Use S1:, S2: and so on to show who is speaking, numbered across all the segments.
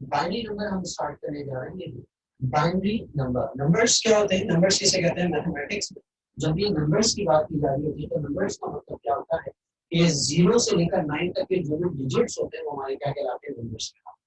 S1: Binary number हम start करने जा रहे हैं। बाइनरी नंबर, नंबर्स क्या होते हैं, नंबर्स किसे कहते हैं मैथमेटिक्स में। जब ये नंबर्स की बात की जा रही होती है तो नंबर्स का मतलब क्या होता है कि 0 से लेकर 9 तक के जो भी डिजिट्स होते हैं वो हमारे क्या कहलाते हैं, नंबर्स कहलाते हैं,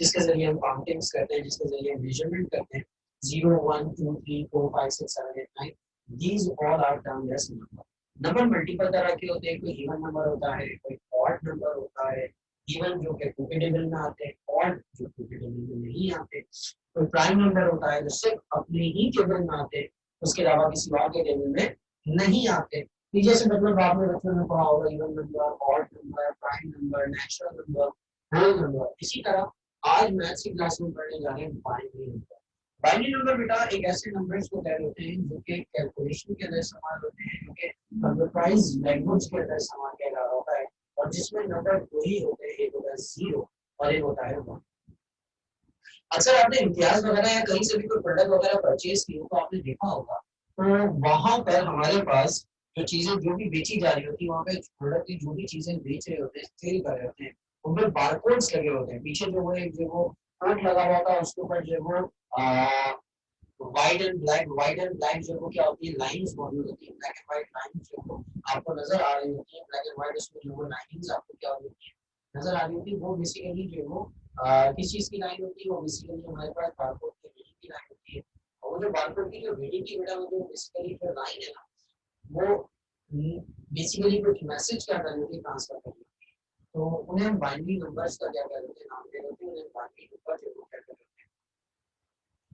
S1: जिसके जरिए हम काउंटिंग्स करते हैं, जिसके जरिए हम मेजरमेंट करते हैं। 0 1 2 3 4 5 6 7 8 9, these all are termed as number. Number multiple तरह के होते हैं, कोई इवन नंबर होता है, कोई ऑड नंबर होता है, इवन जो कि टू के टेबल में आते हैं, ऑड जो टू के टेबल में नहीं आते, कोई प्राइम नंबर होता है जो सिर्फ अपने ही टेबल में आते हैं, उसके अलावा किसी और के टेबल में नहीं आते। जैसे मतलब आपने बचपन में पढ़ा होगा even number, odd number, prime number, natural number, whole number. इसी तरह आज मैथ्स की क्लास में पढ़ने जा रहे हैं बाइनरी नंबर। बाइनरी नंबर बेटा एक ऐसे नंबर्स को कह होते हैं जो कि कैलकुलेशन के अंदर इस्तेमाल होते हैं, जो कि कंप्यूटराइज लैंग्वेज के अंदर इस्तेमाल किया जा रहा होता है, और जिसमें नंबर दो ही होते हैं, एक होता है 0 और एक होता है 1। अक्सर आपने इम्तियाज वगैरह या कहीं से भी कोई प्रोडक्ट वगैरह परचेज की हो तो आपने देखा होगा, तो वहां पर हमारे पास जो चीजें जो भी बेची जा रही होती है, वहाँ पे प्रोडक्ट की जो भी चीजें बेच रहे होते हैं, सेल कर रहे होते हैं, उन पर बारकोड्स लगे होते हैं। पीछे जो वो एक जो वो कोड लगा हुआ था उसके ऊपर जो वो व्हाइट एंड ब्लैक जो वो क्या होती है, लाइंस मौजूद होती है, ब्लैक एंड व्हाइट लाइंस जो वो आपको नजर आ रही होती है, ब्लैक एंड व्हाइट, उसमें जो वो लाइंस आपको क्या होती है नजर आ रही होती है, वो बेसिकली जो वो किस चीज की लाइन होती है, वो बेसिकली हमारे पास बारकोड की रीडिंग की लाइन होती है। और वो जो बारकोड की जो रीडिंग की बेटा वो जो बेसिकली जो लाइन है ना, वो बेसिकली कुछ मैसेज क्या कर रही है, ट्रांसफर कर रही है। तो उन्हें हम बाइनरी नंबर्स का क्या कहते हैं, नाम दे देते हैं, उन्हें बाइनरी नंबर जो वो क्या कहते हैं,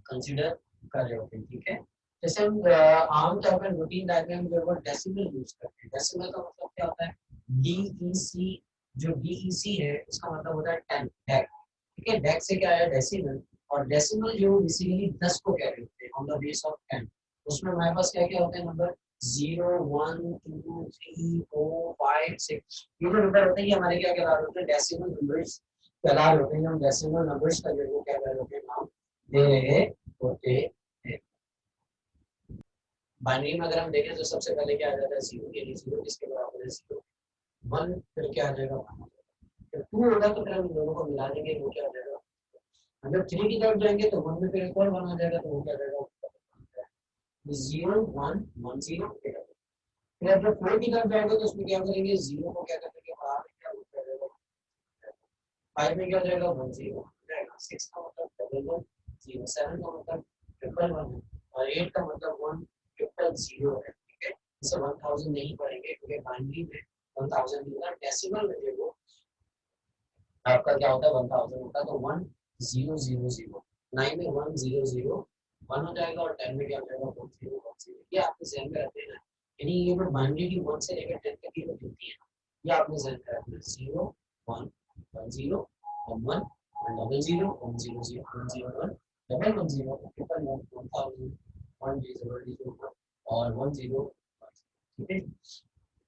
S1: कंसीडर कर रहे होते हैं। ठीक है, जैसे हम आमतौर पर रूटीन डायग्राम जो है डेसिमल यूज करते हैं। डेसिमल का मतलब क्या होता है, डीईसी, जो डीईसी है उसका मतलब होता है 10 डेक। ठीक है, डेक से क्या है, डेसिमल, और डेसिमल जो बेसिकली 10 को कह रहे होते हैं ऑन द बेस ऑफ 10। उसमें हमारे पास क्या क्या होते हैं नंबर, 0 1 2 3 4 5 6, ये जो नंबर होते हैं ये हमारे क्या कहलाते होते हैं, डेसिमल नंबर्स कहला रहे होते हैं। हम डेसिमल नंबर्स का जो क्या कह रहे होते हैं, नाम दे रहे होते हैं। बाइनरी में अगर हम देखें तो सबसे पहले क्या आ जाता है, 0, यानी 0 किसके बराबर है, 0 1, फिर क्या आ जाएगा 1, फिर 2 होगा तो फिर हम दोनों को मिला देंगे, वो क्या आ जाएगा। हम जब 3 की तरफ जाएंगे तो 1 में फिर एक और 1 आ जाएगा, तो वो क्या आ जाएगा 0 1 1 0। फिर आप जब 4 की तरफ जाओगे तो उसमें क्या करेंगे, 0 को क्या करेंगे बाहर, क्या हो जाएगा 5 में क्या हो जाएगा 1 0 हो जाएगा। 6 का मतलब डबल 1 0, 7 का मतलब ट्रिपल 1 है, और 8 का मतलब 1 ट्रिपल 0 है। ठीक है, इसे 1000 नहीं पढ़ेंगे क्योंकि बाइनरी में 1000 नहीं होता, डेसिमल में जो आपका क्या होता है 1000 होता है, तो 1 0 0 0, 9 में 1 0 0 1 हो जाएगा, और 10 में क्या हो जाएगा 1 0 1 0। ये आपके जहन में रखते हैं, यानी ये जो बाइनरी की 1 से लेकर 10 तक की जो गिनती है ये आपने जहन में रखना है। 0 1 1 0 1 1 डबल 0 1 0 0 1 0 1 डबल 1 0 ट्रिपल 1 1000 1 0 0 और 1 0। ठीक है,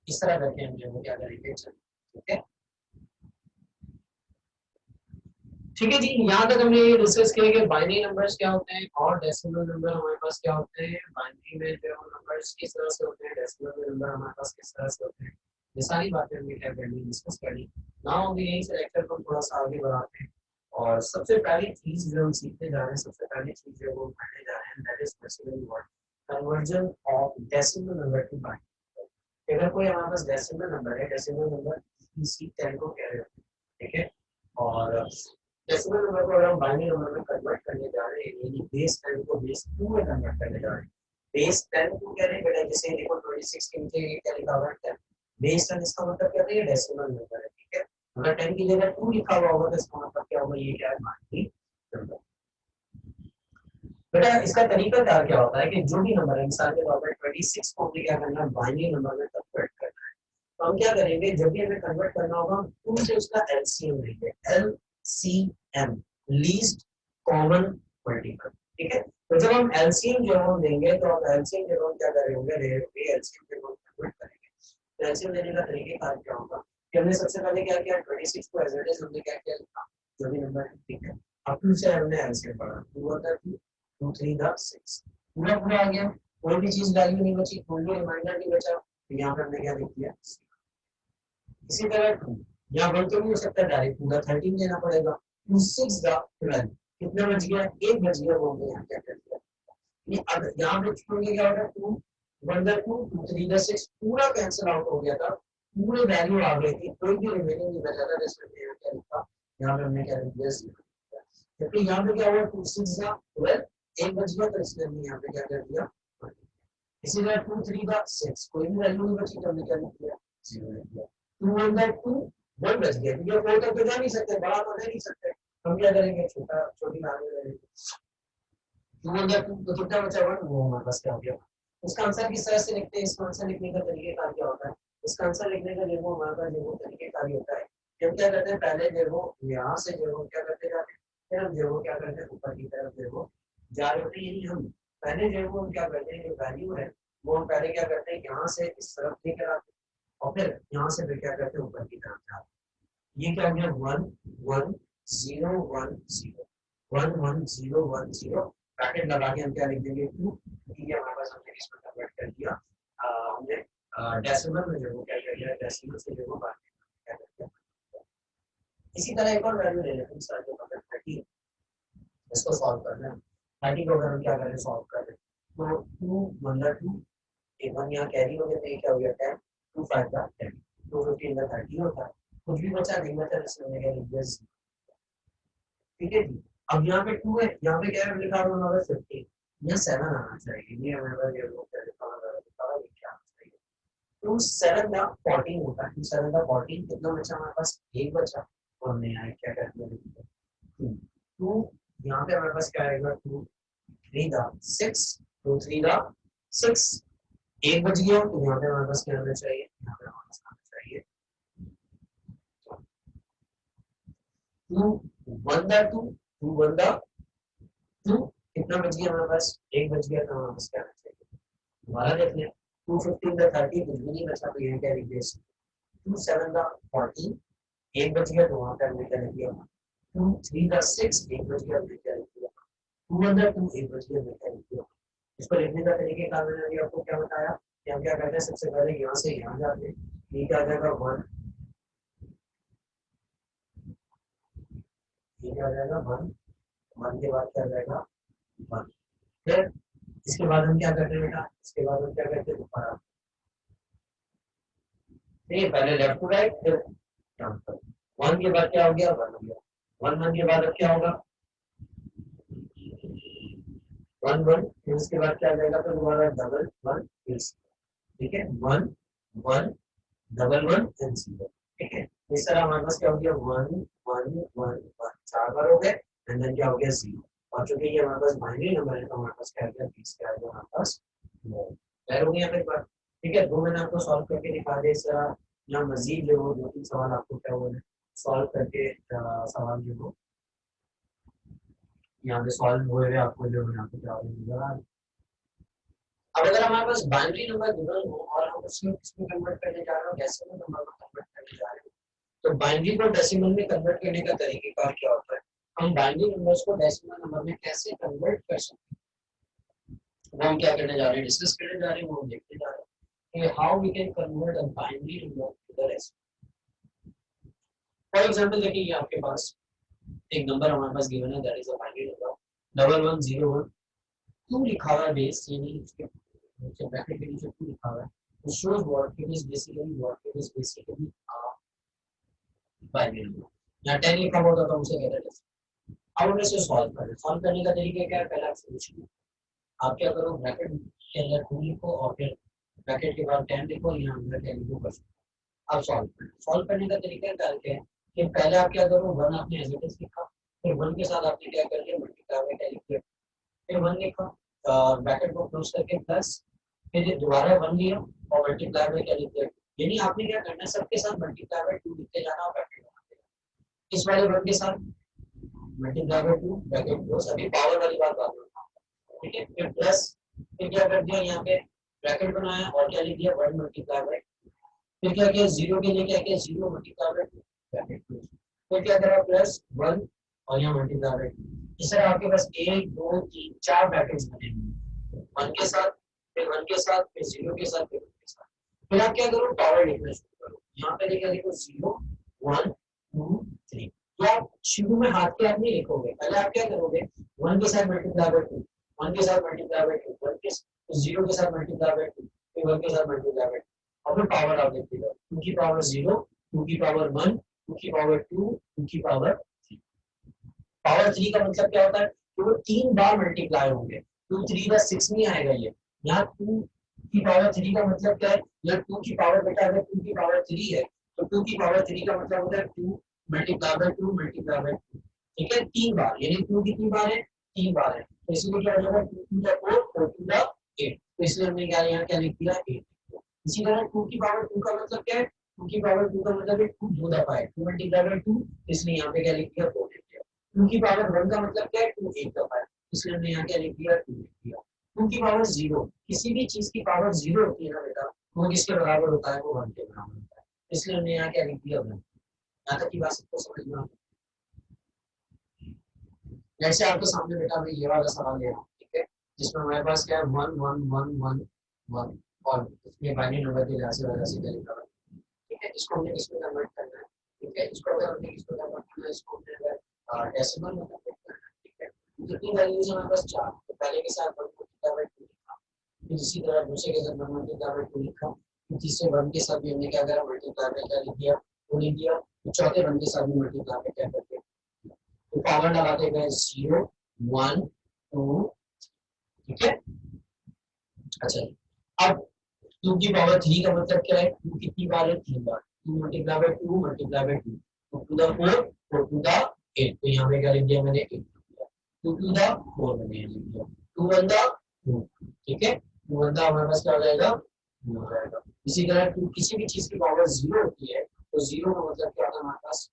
S1: इस तरह करके हम जो क्या करेंगे, ठीक है। ठीक है जी, यहाँ तक हमने ये डिस्कस किया कि बाइनरी नंबर्स क्या होते हैं और डेसिमल नंबर हमारे पास क्या होते हैं। बाइनरी में जो नंबर्स किस तरह से होते हैं, डेसिमल में नंबर हमारे पास किस तरह से होते हैं, ये सारी बातें हमने क्या करनी, डिस्कस करनी। नाउ हम यही से लेक्चर को थोड़ा सा आगे बढ़ाते हैं, और सबसे पहली चीज जो हम सीखने जा रहे हैं, सबसे पहली चीज जो वो पढ़ने जा रहे हैं, that is basically what, conversion of decimal number two binary. अगर कोई हमारे पास डेसिमल नंबर है, डेसिमल नंबर इसी 10 को कह रहे हैं, ठीक है, और डेसिमल नंबर को अगर हम बाइनरी नंबर में कन्वर्ट करने जा रहे हैं, यानी बेस 10 को बेस 2 में कन्वर्ट करने जा रहे हैं। बेस 10 को कह रहे हैं बेटा, जैसे देखो 26 के नीचे क्या लिखा हुआ है 10, बेस 10 इसका मतलब क्या है, डेसिमल नंबर है। ठीक है, अगर 10 की जगह 2 लिखा हुआ होगा तो इसका मतलब क्या होगा, ये क्या है, बाइनरी नंबर। बेटा इसका तरीका क्या होता है कि जो भी नंबर है, मिसाल के तौर पर 26 को हमें क्या करना है, बाइनरी नंबर में कन्वर्ट करना है। तो हम क्या करेंगे, जब भी हमें कन्वर्ट करना होगा हम 2 से उसका एलसीएम लेंगे, एलसीएम, लीस्ट कॉमन मल्टीपल। ठीक है, तो जब हम एलसीएम जो हम देंगे तो हम एलसीएम जब हम क्या करेंगे, एलसीएम जब हम कन्वर्ट करेंगे तो एलसीएम लेने का तरीका क्या होगा कि हमने सबसे पहले क्या किया, 26 को एज इट इज हमने क्या किया, लिखा जो भी नंबर है। ठीक है, अब 2 से हमने एलसीएम पढ़ा, 2 होता है 2 3 द 6, पूरा पूरा आ गया, कोई भी चीज वैल्यू नहीं बची, कोई भी रिमाइंडर नहीं बचा, तो यहाँ पर हमने क्या लिख दिया। इसी तरह यहाँ 1 तो नहीं हो सकता, डायरेक्ट पूरा 13 लेना पड़ेगा। 2 6 द 12, कितना बच गया, 1 बच गया, वो हमने यहाँ क्या कर दिया, ये अब यहाँ पे छोड़ने क्या होगा, 2 1 द 2 2 3 द 6 पूरा कैंसिल आउट हो गया था, पूरे वैल्यू आ गई थी, कोई भी रिमेनिंग नहीं बचा था, जिसमें यहाँ क्या लिखा, यहाँ पे हमने क्या लिख दिया, क्योंकि यहाँ पे क्या हुआ, 2 6 द 12, 1 बच गया, तो इसलिए हमने यहाँ पे क्या कर दिया, इसी तरह 2 3 द 6, कोई भी वैल्यू नहीं बची, तो हमने क्या लिख दिया, 0 लिख दिया। 2 1 द 2 1 बच गया, क्योंकि 4 तक तो जा नहीं सकते, बड़ा तो ले नहीं सकते, हम क्या करेंगे, छोटा छोटी वैल्यू ले लेंगे। 2 1 द 2 तो कितना बचा 1, वो हमारे पास क्या हो गया। इसका आंसर किस तरह से लिखते हैं, इसका आंसर लिखने का तरीका क्या होता है, इसका आंसर लिखने का जो हमारे पास जो तरीका होता है, हम क्या करते हैं, पहले जो वो यहाँ से जो वो क्या करते जाते हैं, फिर हम जो वो क्या करते हैं, ऊपर की तरफ जो वो जा रहे होते हैं, यानी हम पहले जो वो क्या करते हैं, जो वैल्यू है वो हम पहले क्या करते हैं, यहाँ से इस तरफ लेकर आते हैं, और फिर यहाँ से फिर क्या करते हैं, ऊपर की तरफ जाते हैं। ये क्या हो गया, 1 1 0 1 0 1 1 0 1 0, ब्रैकेट लगा के हम क्या लिख देंगे, 2, क्योंकि ये हमारे पास हमने इसमें कन्वर्ट कर दिया, हमने डेसिमल में जो वो क्या किया, डेसिमल से जो वो बात क्या कर दिया। इसी तरह एक और वैल्यू ले लेते हैं, सर जो मतलब 30, इसको सॉल्व करना है, 30 को अगर हम क्या करें, सॉल्व कर रहे हैं, तो 2 1 2 एक 1 यहाँ कैरी हो गया, तो ये क्या हो गया, 10 2 5 का 10 2 15 का 30 होता है, कुछ भी बचा नहीं बचा, इसमें हमने क्या लिख दिया, ठीक है जी। अब यहाँ पे 2 है, यहाँ पे क्या है लिखा हुआ हमारा 15, यहाँ 7 आना चाहिए, ये हमारे पास ये लोग क्या लिखा हुआ है, ये क्या आना चाहिए, तो 7 का 14 होता है, 7 का 14 कितना बचा हमारे पास, एक बचा, और हमने यहाँ क्या कर दिया, 2 2 यहाँ पे हमारे पास क्या आएगा, 2 3 दा 6 2 3 दा 6, एक बच गया, तो यहाँ पे हमारे पास क्या आना चाहिए, यहाँ पे हमारे पास आना चाहिए 2 1 दा 2 2 1 दा 2, कितना बच गया हमारे पास, एक बच गया, तो हमारे पास क्या आना चाहिए, दोबारा देख लें, 2 15 दा 30 कुछ भी नहीं बचा, तो यहाँ क्या लिख दिया, 2 7 दा 14, एक बच गया, तो वहाँ पे हमने क्या लिख दिया, 2 3 दा 6, एक बच गया, हमने क्या लिख दिया, 2 1 दा 2, एक बच गया, हमने क्या लिख दिया। इसको लिखने का तरीके का मैंने अभी आपको क्या बताया, कि हम क्या करते हैं, सबसे पहले यहाँ से यहाँ जाते हैं, ये क्या आ जाएगा 1, ये क्या आ जाएगा 1, 1 के बाद क्या आ जाएगा 1, फिर इसके बाद हम क्या करते हैं बेटा, इसके बाद हम क्या करते हैं, ऊपर आते हैं, पहले लेफ्ट टू राइट, फिर 1 के बाद क्या हो गया, 1 हो गया, 1 1 के बाद अब क्या होगा, 1 1, फिर उसके बाद क्या आ जाएगा, फिर दोबारा डबल 1, ठीक है, 1 1 डबल 1 एंड 0, ठीक है, इस तरह हमारे पास क्या हो गया, 1 1 1 1 चार बार हो गए, एंड देन क्या हो गया 0, और चूंकि ये हमारे पास बाइनरी नंबर है, तो हमारे पास क्या आ गया, 20 क्या आ गया हमारे पास, क्लियर हो गया मेरे पास, ठीक है, दो मैंने आपको सॉल्व करके दिखा दिया, इस तरह या मजीद जो हो 2 3 सवाल आपको क्या हुआ है, सॉल्व करके सवाल जो हो यहाँ पे सॉल्व हुए हैं, आपको जो है आपको क्या होगा। अब अगर हमारे पास बाइनरी नंबर गिवन हो और हम उसको किसमें कन्वर्ट करने जा रहे हो, डेसिमल नंबर में कन्वर्ट करने जा रहे हो, तो बाइनरी को डेसिमल में कन्वर्ट करने का तरीका क्या होता है, हम बाइनरी नंबर्स को डेसिमल नंबर में कैसे कन्वर्ट कर सकते हैं, वो हम क्या करने जा रहे हैं, डिस्कस करने जा रहे हैं, वो हम देखने जा रहे हैं कि how we can convert a binary number to the decimal. For example देखिए, ये आपके पास एक नंबर हमारे पास गिवन है, that is a binary number 1101 2 लिखा हुआ है बेस, यानी उसके नीचे ब्रैकेट के नीचे 2 लिखा हुआ है, it shows what it is basically binary number, यहाँ 10 लिखा हुआ होता तो उसे कहते हैं। अब हम इसे सॉल्व करें, सॉल्व करने का तरीका क्या है, पहले आप सोचिए, आप क्या करो, ब्रैकेट के अंदर 2 लिखो और फिर ब्रैकेट के बाद 10 लिखो, यहाँ अंदर 10 लिखो, बस आप सॉल्व करें। सॉल्व करने का तरीका क्या है कि पहले आप क्या करो, 1 आपने एज इट इज लिखा, फिर 1 के साथ आपने क्या कर लिया, मल्टीप्लाई बाय क्या लिख दिया, फिर 1 लिखा, ब्रैकेट को क्लोज करके प्लस, फिर दोबारा 1 लिया और मल्टीप्लाई बाय क्या लिख दिया, यानी आपने क्या करना है, सबके साथ मल्टीप्लाई बाय 2 लिखते जाना और ब्रैकेट बना देना, इस वाले 1 के साथ मल्टीप्लाई बाय 2 ब्रैकेट क्लोज, अभी पावर वाली बात बात करना, ठीक है, फिर प्लस, फिर क्या कर दिया, यहाँ पे ब्रैकेट बनाया और क्या लिख दिया, 1 मल्टीप्लाई बाय, फिर क्या किया, 0 के लिए क्या किया, 0 मल्टीप्लाई बाय 2 ब्रैकेट क्लोज, फिर क्या करा, प्लस 1 और यहाँ मल्टीप्लाई बाय 2, इस तरह आपके पास 1 2 3 4 ब्रैकेट्स बने हुए, 1 के साथ, फिर 1 के साथ, फिर 0 के साथ, फिर 1 के साथ, फिर आप क्या करो, पावर लिखना शुरू करो, यहाँ पे लिखा देखो 0 1 2 3। तो आप शुरू में हाथ के हाथ नहीं लिखोगे, पहले आप क्या करोगे, 1 के साथ मल्टीप्लाई बाय 2, 1 के साथ मल्टीप्लाई बाय 2, 1 के 0 के साथ मल्टीप्लाई बाय 2, फिर 1 के साथ मल्टीप्लाई बाय 2 और फिर पावर आप लिखते हो 2 की पावर 0, 2 की पावर 1, 2 की पावर 2, 2 की पावर 3। पावर 3 का मतलब क्या होता है कि वो 3 बार मल्टीप्लाई होंगे, 2 3 का 6 नहीं आएगा ये। यहाँ 2 की पावर 3 का मतलब क्या है, यहाँ 2 की पावर बेटा अगर 2 की पावर 3 है तो 2 की पावर 3 का मतलब होता है 2 मल्टीप्लाई बाय 2 मल्टीप्लाई बाय 2, ठीक है, 3 बार, यानी 2 कितनी बार है, 3 बार है, तो इसलिए क्या हो जाएगा 2 टू द 4, 4 टू द 8, तो इसलिए हमने क्या यहाँ क्या लिख दिया 8। इसी तरह 2 की पावर 2 का मतलब क्या है, 2 की पावर 2 का मतलब है 2 दो दफा है, 2 मल्टीप्लाई बाय 2, इसलिए यहाँ पे क्या लिख दिया 4 लिख दिया। 2 की पावर 1 का मतलब क्या है, 2 एक दफा है, इसलिए हमने यहाँ क्या लिख दिया 2 लिख दिया। 2 की पावर 0, किसी भी चीज की पावर 0 होती है ना बेटा, वो किसके बराबर होता है, वो 1 के बराबर होता है, इसलिए हमने यहाँ क्या लिख दिया 1। यहाँ तक की बात सबको समझ में आ गई? जैसे आपके सामने बेटा मैं ये वाला सवाल ले रहा हूँ, ठीक है, जिसमें हमारे पास क्या है 1 1 1 1 1 और इसमें बाइनरी नंबर के लिहाज से वजह से क्या लिखा हुआ है, ठीक है, इसको हमने किसमें कन्वर्ट करना है, ठीक है, इसको अगर हमने किसमें कन्वर्ट करना है, इसको हमने अगर डेसिमल में कन्वर्ट करना है, ठीक है, तो कितनी वैल्यूज है हमारे पास 4, तो पहले के साथ 1 मल्टीप्लाई बाय 2 लिखा, फिर इसी तरह दूसरे के साथ 1 मल्टीप्लाई बाय 2 लिखा, फिर तीसरे 1 के साथ भी हमने क्या करा मल्टीप्लाई बाय क्या लिख दिया 2 लिख दिया, फिर चौथे 1 के साथ भी मल्टीप्लाई बाय क्या कर दिया, तो पावर लगाते गए 0 1 2, ठीक है। अच्छा अब 2 की पावर 3 का मतलब क्या है, 2 कितनी बार है 3 बार, 2 multiply by 2 multiply by 2, 2 to the 4, 4 to the 8, तो यहाँ पे क्या लिख दिया मैंने 8 2 टू द 4 मैंने लिख दिया, 2 1 द 2, ठीक है, 2 1 द हमारे पास क्या हो जाएगा 2 हो जाएगा। इसी तरह 2 किसी भी चीज की पावर 0 होती है तो 0 का मतलब क्या होता है हमारे पास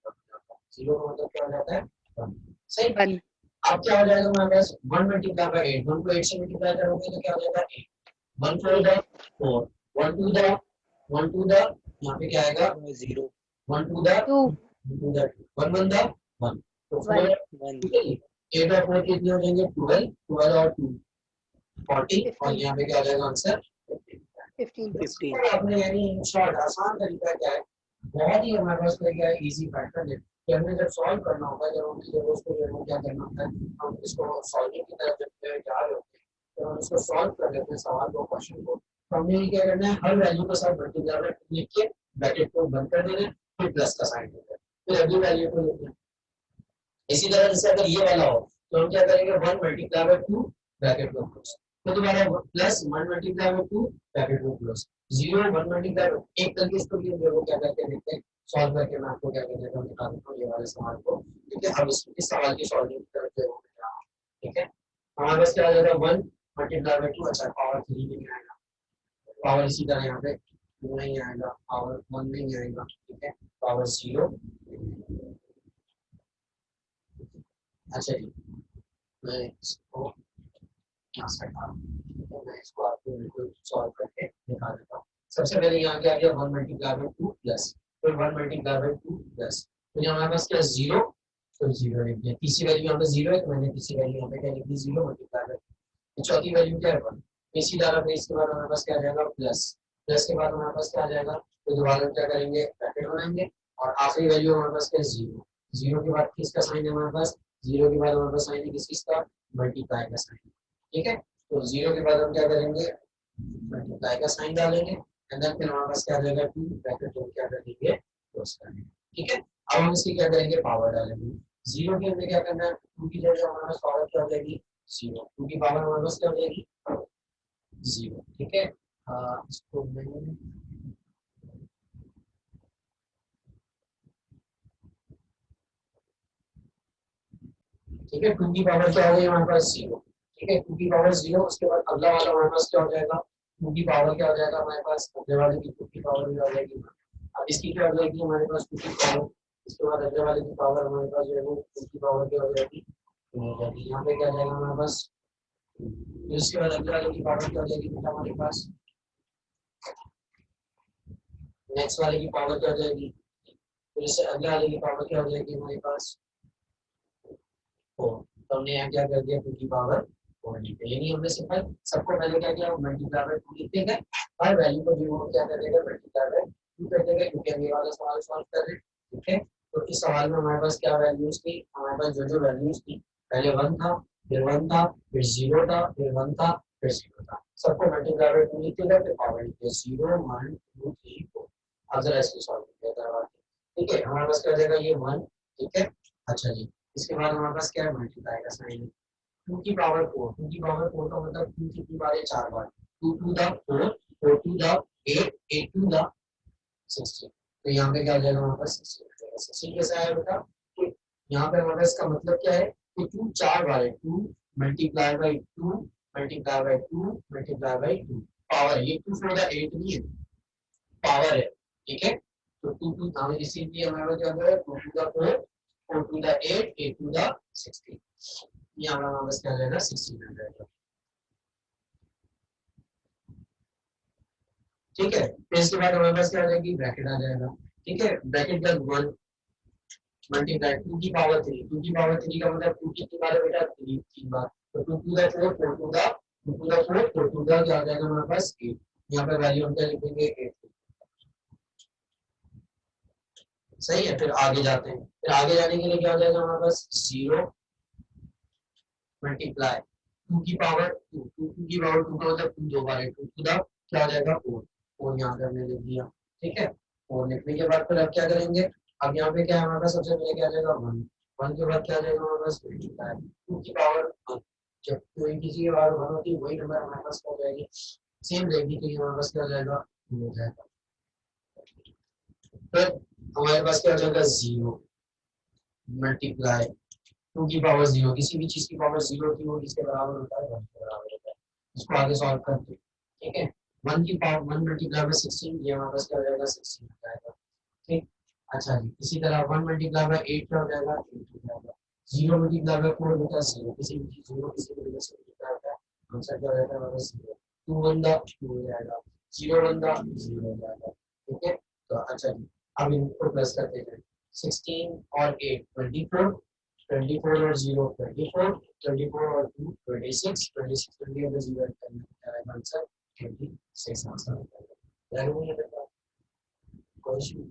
S1: 0 का मतलब क्या हो जाता है 1, सही। अब क्या हो जाएगा हमारे पास 1 मल्टीप्लाई बाय 8, 1 को 8 से मल्टीप्लाई करोगे तो क्या हो जाएगा 8, 1 4 द 4, 1 2 द 1 2 द यहाँ पे क्या आएगा 0, 1 2 द 2 2 द 1 1 द 1, तो 4 ठीक है, 8 और 4 कितने हो जाएंगे 12, 12 और 2 40 और यहाँ पे क्या आ जाएगा आंसर 15। आपने यानी शॉर्ट आसान तरीका क्या है, बहुत ही हमारे पास क्या है इजी पैटर्न है कि हमने जब सॉल्व करना होता है, जब हम जब उसको जो क्या करना होता है, हम इसको सॉल्विंग की तरफ जब जा रहे होते हैं तो हम इसको सॉल्व कर लेते हैं सवाल को क्वेश्चन को, तो हमने ये क्या करना है हर वैल्यू के साथ मल्टीप्लाई लिख के ब्रैकेट को बंद कर देना है, फिर प्लस का साइन देते हैं, फिर अगली वैल्यू को लिखना है। इसी तरह जैसे अगर ये वाला हो तो हम क्या करेंगे 1 मल्टीप्लाई बाय 2 ब्रैकेट को क्लोज, तो दोबारा प्लस 1 मल्टीप्लाई बाय 2 ब्रैकेट को क्लोज, 0 1 मल्टीप्लाई एक करके इसको भी हम लोग क्या करके देखते हैं सॉल्व करके, मैं आपको क्या करने का दिखा देता हूं ये वाले सवाल को, ठीक है। अब इस सवाल की सॉल्विंग की तरफ जो है ठीक है, हमारे पास क्या आ जाएगा 1 मल्टीप्लाई बाय 2, अच्छा पावर 3 भी नहीं आएगा, पावर इसी तरह यहाँ पे 2 नहीं आएगा, पावर 1 नहीं आएगा, ठीक है, पावर 0, अच्छा जी मैं इसको यहाँ से हटा दूं, तो मैं इसको आपको बिल्कुल सॉल्व करके दिखा देता हूँ। सबसे पहले यहाँ क्या आ गया 1 मल्टीप्लाई बाय 2 प्लस, फिर 1 मल्टीप्लाई बाय 2 प्लस, तो यहाँ हमारे पास क्या 0, तो 0 लिख दिया, तीसरी वैल्यू यहाँ पे 0 है तो मैंने तीसरी वैल्यू यहाँ पे क्या लिख दी 0 मल्टीप्लाई बाय 2, चौथी वैल्यू क्या है 1, इसी तरह फिर इसके बाद हमारे पास क्या आ जाएगा प्लस, प्लस के बाद हमारे पास क्या आ जाएगा, तो दोबारा क्या करेंगे ब्रैकेट बनाएंगे और आखिरी वैल्यू हमारे पास क्या है 0, 0 के बाद किसका साइन है हमारे पास, 0 के बाद हमारे पास साइन है किसका मल्टीप्लाई का साइन, ठीक है, तो 0 के बाद हम क्या करेंगे मल्टीप्लाई का साइन डालेंगे एंड देन फिर हमारे पास क्या आ जाएगा 2 ब्रैकेट को क्या कर देंगे क्लोज कर देंगे, ठीक है। अब हम इसकी क्या करेंगे पावर डालेंगे, 0 की हमने क्या करना है 2 की जगह हमारे पास पावर क्या हो जाएगी 0, 2 की पावर हमारे पास क्या हो जाएगी 0, ठीक है। इसको मैं ठीक है 2 की पावर क्या हो गई हमारे पास 0, ठीक है 2 की पावर 0, उसके बाद अगला वाला हमारे पास क्या हो जाएगा 2 की पावर क्या हो जाएगा हमारे पास, अगले वाले की 2 की पावर भी आ जाएगी, अब इसकी क्या हो जाएगी हमारे पास 2 की पावर, इसके बाद अगले वाले की पावर हमारे पास जो है वो 2 की पावर क्या हो जाएगी 2 हो जाएगी, यहाँ पे क्या आ जाएगा हमारे पास, तो इसके बाद अगले वाले की पावर क्या हो जाएगी बेटा हमारे पास, नेक्स्ट वाले की पावर क्या हो जाएगी, फिर इससे अगले वाले की पावर क्या हो जाएगी हमारे पास 4, तो हमने यहाँ क्या कर दिया 2 की पावर 4 लिख दिया, यानी हमने सिंपल सबको पहले क्या किया मल्टीप्लाई बाय 2 लिखते गए, हर वैल्यू को जो क्या कर देगा मल्टीप्लाई बाय 2 कर देगा, क्योंकि हम ये वाला सवाल सॉल्व कर रहे हैं ठीक है। तो इस सवाल में हमारे पास क्या वैल्यूज थी, हमारे पास जो जो वैल्यूज थी, पहले 1 था, फिर 1 था, फिर 0 था, फिर 1 था, फिर 0 था, सबको मल्टीप्लाई बाय 2 लिखिएगा, फिर पावर लिखिए 0 1 2 3 4। अब जरा इसको सॉल्व किया, ठीक है। हमारे पास क्या हो जाएगा, ये 1, ठीक है। अच्छा जी, इसके बाद हमारे पास क्या है, मल्टीप्लाई का साइन, 2 की पावर 4, 2 की पावर 4 का मतलब 2 कितनी बार है, 4 बार, 2 to the 4, 4 to the 8, 8 to the 16। तो यहाँ पे क्या हो जाएगा, हमारे पास 16 16 कैसा है बेटा, कि यहाँ पे हमारे पास इसका मतलब क्या है कि 2 4 बार है, 2 multiply by 2 multiply by 2 multiply by 2, power है, ये 2 4 द 8 नहीं है, पावर है, ठीक है। तो 2 टू हमें इसीलिए हमारा क्या होगा, 2 to the 4, 4 to the 8, 8 to the 16, ये हमारा वापस क्या आ जाएगा, 16 आ जाएगा, ठीक है। फिर इसके बाद हमारे पास क्या आ जाएगी, ब्रैकेट आ जाएगा, ठीक है। ब्रैकेट प्लस 1 मल्टीप्लाई 2 की पावर 3, 2 की पावर 3 का मतलब 2 कितनी बार है बेटा, 3 3 बार, तो 2 to the 4, 4 to the 2 to the 4, 4 to the क्या आ जाएगा हमारे पास 8, यहाँ पे वैल्यू हम क्या लिखेंगे 8, सही है। फिर आगे जाते हैं, फिर आगे जाने के लिए क्या हो जाएगा हमारे पास, 0 मल्टीप्लाई 2 की पावर 2, 2 की पावर 2 का मतलब 2 दो बार है, 2 टू द क्या हो जाएगा 4, 4 यहाँ पे हमने लिख दिया, ठीक है। 4 लिखने के बाद फिर अब क्या करेंगे, अब यहाँ पे क्या है हमारे पास, सबसे पहले क्या आ जाएगा 1, 1 के बाद क्या आ जाएगा हमारे पास मल्टीप्लाई 2 की पावर 1, जब कोई किसी की पावर 1 होती है वही नंबर हमारे पास हो जाएगी, सेम रहेगी, तो ये हमारे पास क्या हो जाएगा, हो जाएगा। फिर हमारे पास क्या हो जाएगा, 0 मल्टीप्लाई 2 की पावर 0, किसी भी चीज की पावर 0 की वो किसके बराबर होता है, 1 के बराबर होता है। इसको आगे सॉल्व करते हैं, ठीक है। 1 की पावर 1 मल्टीप्लाई बाय 16, ये हमारे पास क्या हो जाएगा, 16 हो जाएगा, ठीक। अच्छा जी, इसी तरह 1 मल्टीप्लाई बाय 8 क्या हो जाएगा, 8 हो जाएगा। 0 मल्टीप्लाई बाय 4 होता है 0, किसी भी चीज 0 किसी भी वजह से मल्टीप्लाई होता है, आंसर क्या हो जाएगा हमारा 0, 2 1 दा 2 हो जाएगा, 0 1 दा 0 हो जाएगा, ठीक है। तो अच्छा जी, अब इनको प्लस करते हैं, 16 और 8 24, 24 और 0 24, 24 और 2 26, 26 20 और 0 आंसर 26 आंसर, कोई इशू